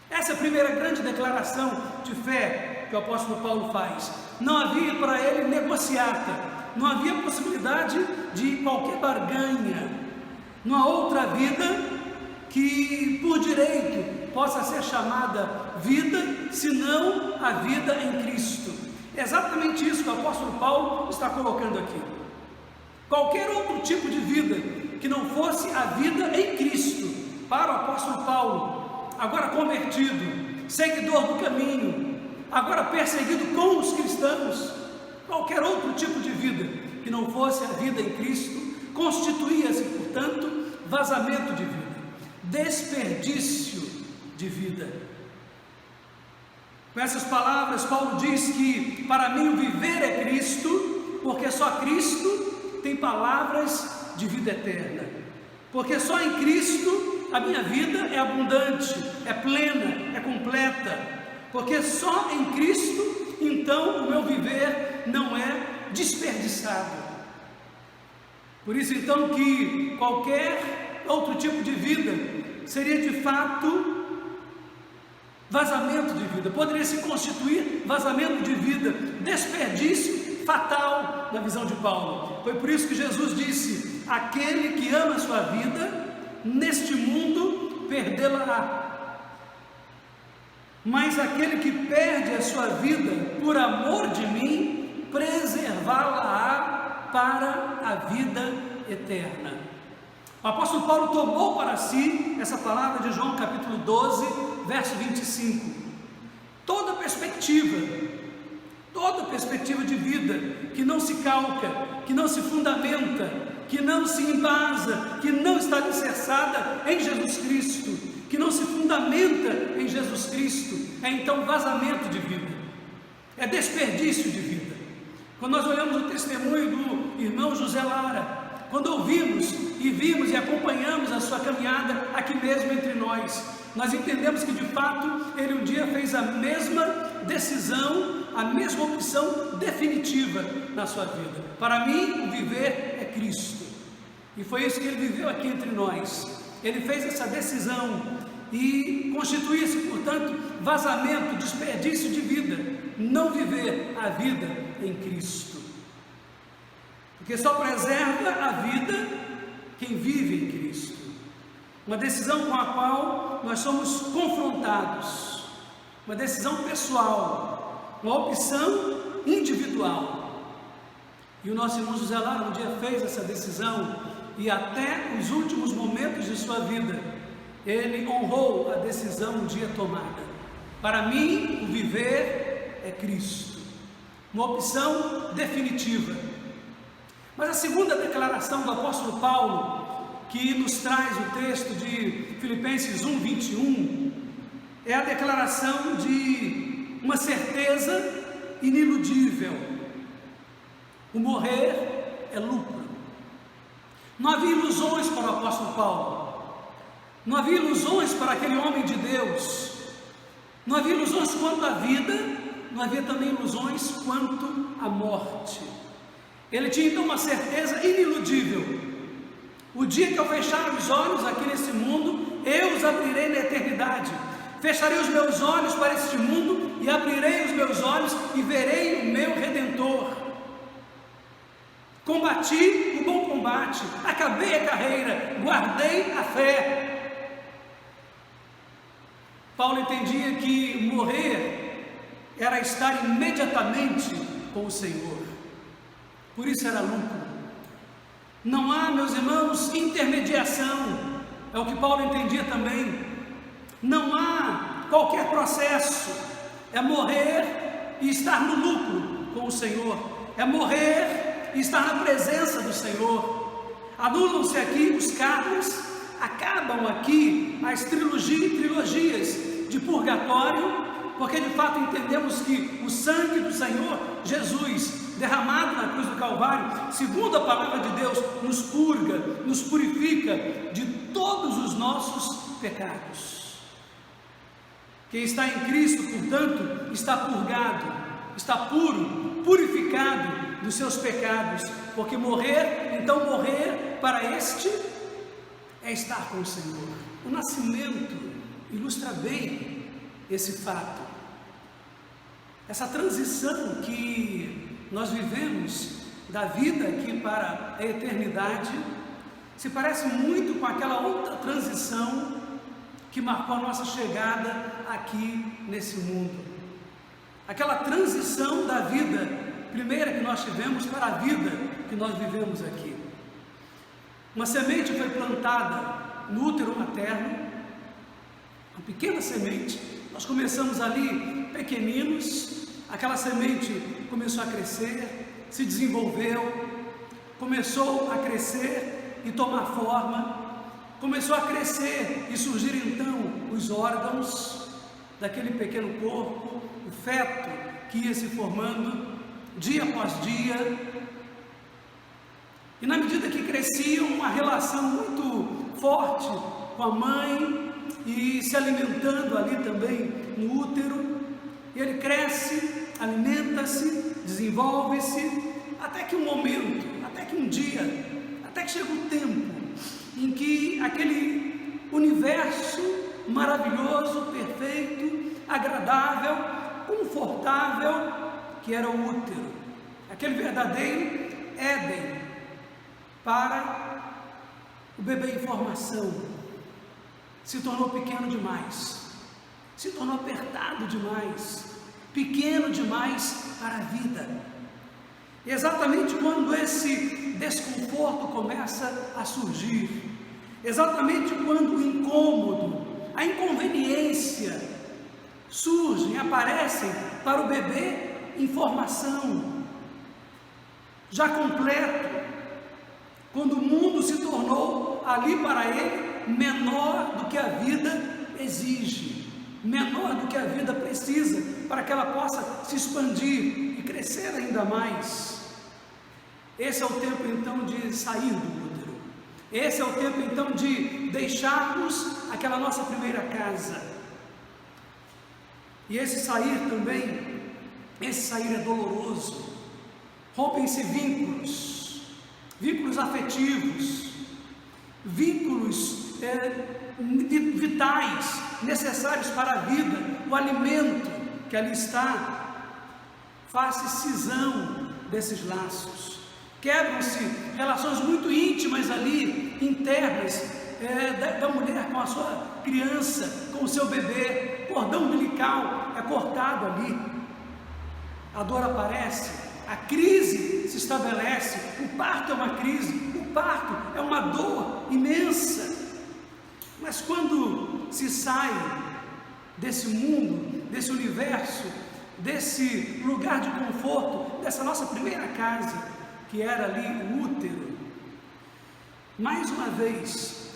Essa é a primeira grande declaração de fé que o apóstolo Paulo faz. Não havia para ele negociata, não havia possibilidade de qualquer barganha. Não há outra vida que por direito possa ser chamada vida, senão a vida em Cristo. É exatamente isso que o apóstolo Paulo está colocando aqui. Qualquer outro tipo de vida que não fosse a vida em Cristo, para o apóstolo Paulo, agora convertido, seguidor do caminho, agora perseguido com os cristãos, qualquer outro tipo de vida que não fosse a vida em Cristo, constituía-se, portanto, vazamento de vida, desperdício de vida. Com essas palavras, Paulo diz que para mim o viver é Cristo, porque só Cristo tem palavras de vida eterna, porque só em Cristo a minha vida é abundante, é plena, é completa, porque só em Cristo então o meu viver não é desperdiçado. Por isso então que qualquer outro tipo de vida seria de fato vazamento de vida, poderia se constituir vazamento de vida, desperdício fatal na visão de Paulo. Foi por isso que Jesus disse: aquele que ama a sua vida neste mundo perdê-la-á, mas aquele que perde a sua vida por amor de mim preservá-la-á para a vida eterna. O apóstolo Paulo tomou para si essa palavra de João capítulo 12, verso 25. Toda perspectiva de vida que não se calca, que não se fundamenta, que não se embasa, que não está alicerçada em Jesus Cristo, que não se fundamenta em Jesus Cristo, é então vazamento de vida, é desperdício de vida. Quando nós olhamos o testemunho do irmão José Lara, quando ouvimos e vimos e acompanhamos a sua caminhada aqui mesmo entre nós, nós entendemos que de fato ele um dia fez a mesma decisão, a mesma opção definitiva na sua vida. Para mim o viver é Cristo, e foi isso que ele viveu aqui entre nós. Ele fez essa decisão e constituía-se, portanto, vazamento, desperdício de vida, não viver a vida em Cristo, porque só preserva a vida quem vive em Cristo. Uma decisão com a qual nós somos confrontados, uma decisão pessoal, uma opção individual. E o nosso irmão José Lara um dia fez essa decisão e até os últimos momentos de sua vida, ele honrou a decisão um dia tomada. Para mim, o viver é Cristo, uma opção definitiva. Mas a segunda declaração do apóstolo Paulo, que nos traz o texto de Filipenses 1:21, é a declaração de uma certeza iniludível: o morrer é lucro. Não havia ilusões para o apóstolo Paulo, não havia ilusões para aquele homem de Deus, não havia ilusões quanto à vida, não havia também ilusões quanto à morte. Ele tinha então uma certeza iniludível: o dia que eu fechar os olhos aqui nesse mundo, eu os abrirei na eternidade. Fecharei os meus olhos para este mundo e abrirei os meus olhos e verei o meu Redentor. Combati o bom combate, acabei a carreira, guardei a fé. Paulo entendia que morrer era estar imediatamente com o Senhor. Por isso era lucro. Não há, meus irmãos, intermediação. É o que Paulo entendia também. Não há qualquer processo. É morrer e estar no lucro com o Senhor. É morrer e estar na presença do Senhor. Anulam-se aqui os cargos, acabam aqui as trilogias de purgatório, porque de fato entendemos que o sangue do Senhor Jesus, derramado na cruz do Calvário, segundo a palavra de Deus, nos purga, nos purifica de todos os nossos pecados. Quem está em Cristo, portanto, está purgado, está puro, purificado dos seus pecados, porque morrer, então morrer para este é estar com o Senhor. O nascimento ilustra bem esse fato, essa transição que nós vivemos da vida aqui para a eternidade, se parece muito com aquela outra transição que marcou a nossa chegada aqui nesse mundo. Aquela transição da vida primeira que nós tivemos para a vida que nós vivemos aqui. Uma semente foi plantada no útero materno, uma pequena semente. Nós começamos ali pequeninos, aquela semente começou a crescer, se desenvolveu, começou a crescer e tomar forma, começou a crescer e surgir então os órgãos daquele pequeno corpo, o feto que ia se formando dia após dia. E na medida que cresciam, uma relação muito forte com a mãe e se alimentando ali também no útero, e ele cresce, alimenta-se, desenvolve-se, até que um momento, até que um dia, até que chega o tempo em que aquele universo maravilhoso, perfeito, agradável, confortável, que era o útero, aquele verdadeiro Éden para o bebê em formação, se tornou pequeno demais, se tornou apertado demais, pequeno demais para a vida. E exatamente quando esse desconforto começa a surgir, exatamente quando o incômodo, a inconveniência surgem, aparecem para o bebê em formação, já completo, quando o mundo se tornou ali para ele menor do que a vida exige, menor do que a vida precisa para que ela possa se expandir e crescer ainda mais. Esse é o tempo então de sair do útero, esse é o tempo então de deixarmos aquela nossa primeira casa. E esse sair também, esse sair é doloroso, rompem-se vínculos afetivos, vínculos vitais, necessários para a vida, o alimento que ali está, faz-se cisão desses laços, quebram-se relações muito íntimas ali, internas, da mulher com a sua criança, com o seu bebê, cordão umbilical é cortado ali, a dor aparece, a crise se estabelece, o parto é uma crise, o parto é uma dor imensa. Mas quando se sai desse mundo, desse universo, desse lugar de conforto, dessa nossa primeira casa, que era ali o útero, mais uma vez,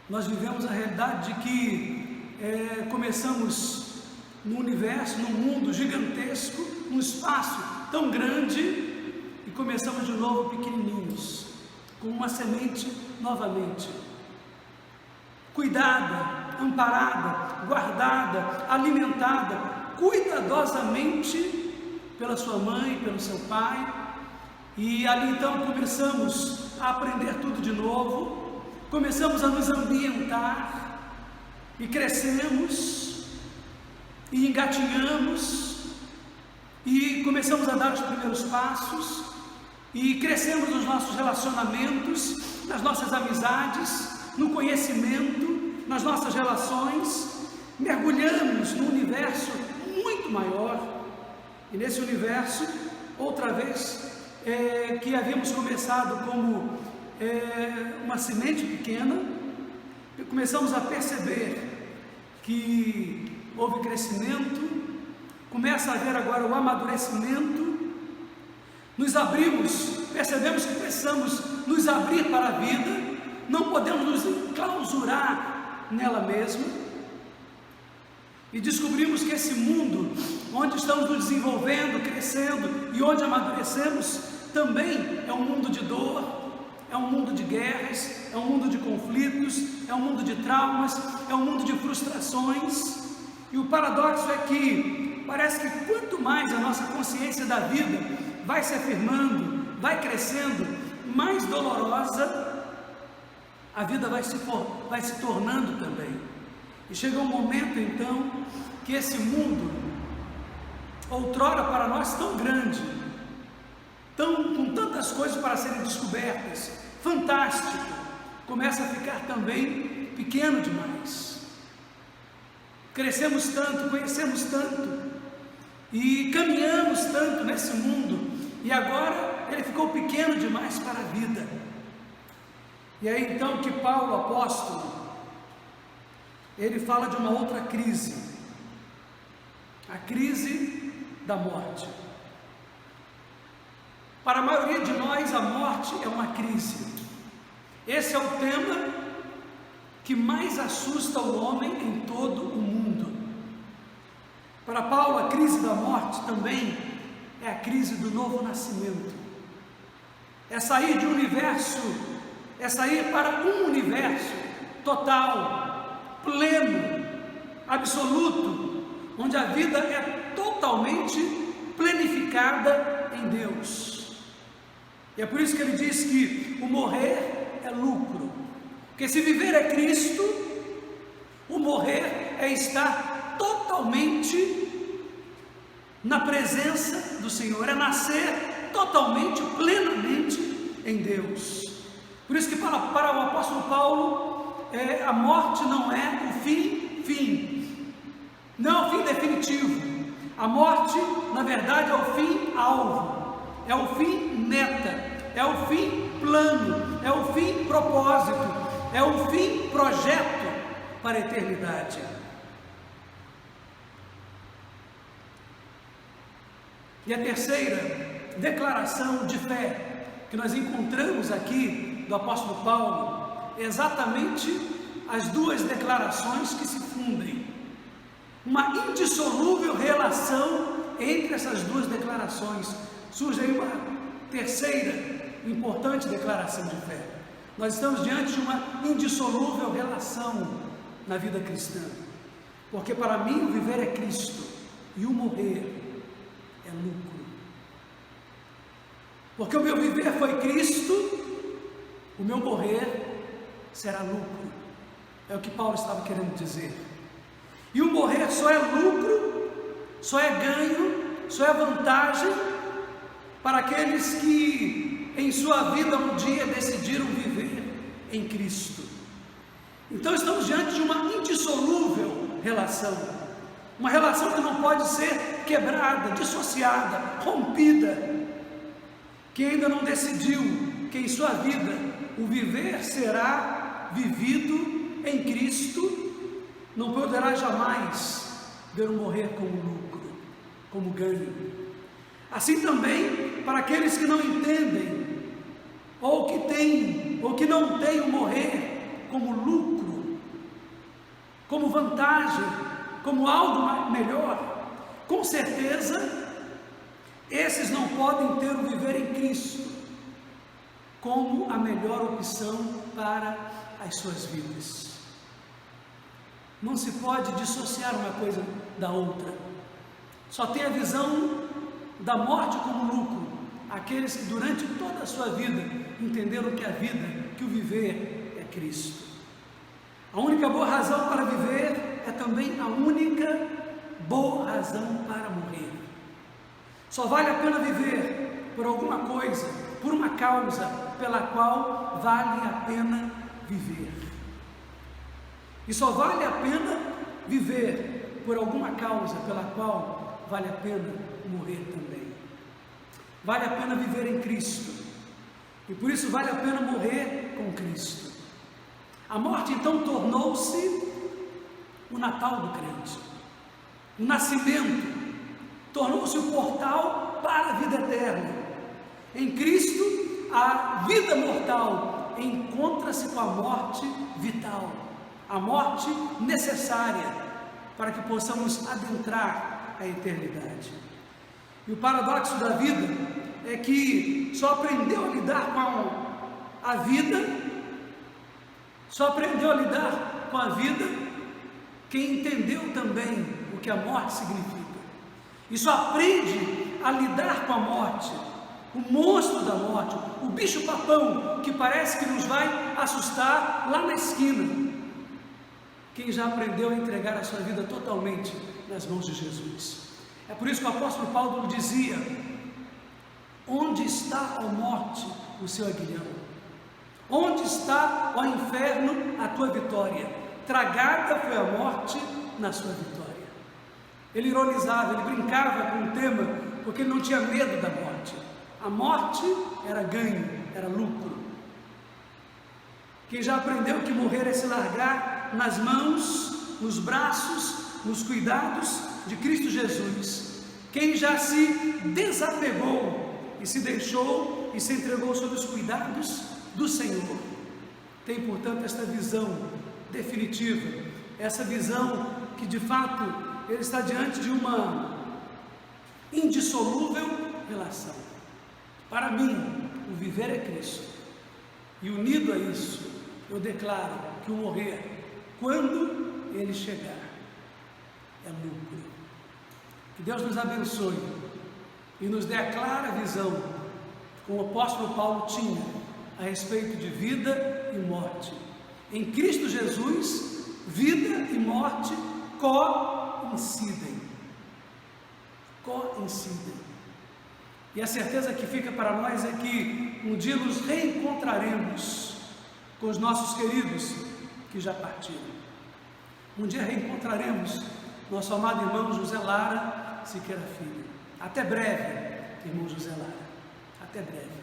nós vivemos a realidade de que começamos num universo, num mundo gigantesco, num espaço tão grande, e começamos de novo pequenininhos, com uma semente novamente, cuidada, amparada, guardada, alimentada, cuidadosamente pela sua mãe, pelo seu pai, e ali então começamos a aprender tudo de novo, começamos a nos ambientar, e crescemos, e engatinhamos, e começamos a dar os primeiros passos, e crescemos nos nossos relacionamentos, nas nossas amizades, no conhecimento, nas nossas relações, mergulhamos num universo muito maior, e nesse universo, outra vez, que havíamos começado como uma semente pequena, começamos a perceber que houve crescimento, começa a haver agora o amadurecimento, nos abrimos, percebemos que precisamos nos abrir para a vida, não podemos nos enclausurar nela mesma, e descobrimos que esse mundo, onde estamos nos desenvolvendo, crescendo e onde amadurecemos, também é um mundo de dor, é um mundo de guerras, é um mundo de conflitos, é um mundo de traumas, é um mundo de frustrações. E o paradoxo é que parece que quanto mais a nossa consciência da vida vai se afirmando, vai crescendo, mais dolorosa a vida vai se tornando também. E chega um momento então que esse mundo, outrora para nós tão grande, com tantas coisas para serem descobertas, fantástico, começa a ficar também pequeno demais. Crescemos tanto, conhecemos tanto e caminhamos tanto nesse mundo, e agora ele ficou pequeno demais para a vida. E aí então que Paulo, apóstolo, ele fala de uma outra crise, a crise da morte. Para a maioria de nós, a morte é uma crise. Esse é o tema que mais assusta o homem em todo o mundo. Para Paulo, a crise da morte também é a crise do novo nascimento. É sair de um universo, é sair para um universo total, pleno, absoluto, onde a vida é totalmente planificada em Deus. E é por isso que ele diz que o morrer é lucro, porque se viver é Cristo, o morrer é estar totalmente na presença do Senhor, é nascer totalmente, plenamente em Deus. Por isso que para o apóstolo Paulo, a morte não é o fim, não é o fim definitivo. A morte, na verdade, é o fim alvo, é o fim meta, é o fim plano, é o fim propósito, é o fim projeto para a eternidade. E a terceira declaração de fé que nós encontramos aqui do apóstolo Paulo é exatamente as duas declarações que se fundem, uma indissolúvel relação entre essas duas declarações. Surge aí uma terceira importante declaração de fé. Nós estamos diante de uma indissolúvel relação na vida cristã, porque para mim o viver é Cristo e o morrer é lucro. Porque o meu viver foi Cristo, o meu morrer será lucro. É o que Paulo estava querendo dizer. E o morrer só é lucro, só é ganho, só é vantagem para aqueles que em sua vida um dia decidiram viver em Cristo. Então estamos diante de uma indissolúvel relação, uma relação que não pode ser quebrada, dissociada, rompida. Quem ainda não decidiu que em sua vida o viver será vivido em Cristo, não poderá jamais ver o morrer como lucro, como ganho. Assim também, para aqueles que não entendem, ou que não têm o morrer como lucro, como vantagem, como algo melhor, com certeza, esses não podem ter o viver em Cristo como a melhor opção para as suas vidas. Não se pode dissociar uma coisa da outra. Só tem a visão da morte como lucro aqueles que durante toda a sua vida entenderam que a vida, que o viver é Cristo. A única boa razão para viver é também a única boa razão para morrer. Só vale a pena viver por alguma coisa, por uma causa pela qual vale a pena viver. E só vale a pena viver por alguma causa pela qual vale a pena morrer também. Vale a pena viver em Cristo. E por isso vale a pena morrer com Cristo. A morte então tornou-se o Natal do crente. O nascimento tornou-se o portal para a vida eterna. Em Cristo, a vida mortal encontra-se com a morte vital, a morte necessária para que possamos adentrar a eternidade. E o paradoxo da vida é que só aprendeu a lidar com a vida, quem entendeu também o que a morte significa. E só aprende a lidar com a morte, o monstro da morte, o bicho-papão que parece que nos vai assustar lá na esquina, quem já aprendeu a entregar a sua vida totalmente nas mãos de Jesus. É por isso que o apóstolo Paulo dizia: onde está, ó morte, o seu aguilhão? Onde está, ó inferno, a tua vitória? Tragada foi a morte na sua vitória. Ele ironizava, ele brincava com o tema, porque ele não tinha medo da morte. A morte era ganho, era lucro. Quem já aprendeu que morrer é se largar nas mãos, nos braços, nos cuidados de Cristo Jesus. Quem já se desapegou e se deixou e se entregou sob os cuidados do Senhor, tem, portanto, esta visão definitiva, essa visão que de fato ele está diante de uma indissolúvel relação. Para mim, o viver é Cristo, e unido a isso, eu declaro que o morrer, quando ele chegar, é lucro. Que Deus nos abençoe e nos dê a clara visão, como o apóstolo Paulo tinha, a respeito de vida e morte. Em Cristo Jesus, vida e morte coincidem. E a certeza que fica para nós é que um dia nos reencontraremos com os nossos queridos que já partiram. Um dia reencontraremos nosso amado irmão José Lara Siqueira Filho. Até breve, irmão José Lara. Até breve.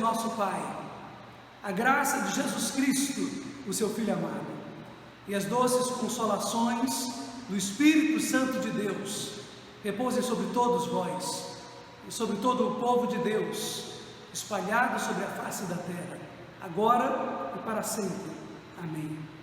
nosso Pai, a graça de Jesus Cristo, o seu Filho amado, e as doces consolações do Espírito Santo de Deus repousem sobre todos vós e sobre todo o povo de Deus, espalhado sobre a face da terra, agora e para sempre. Amém.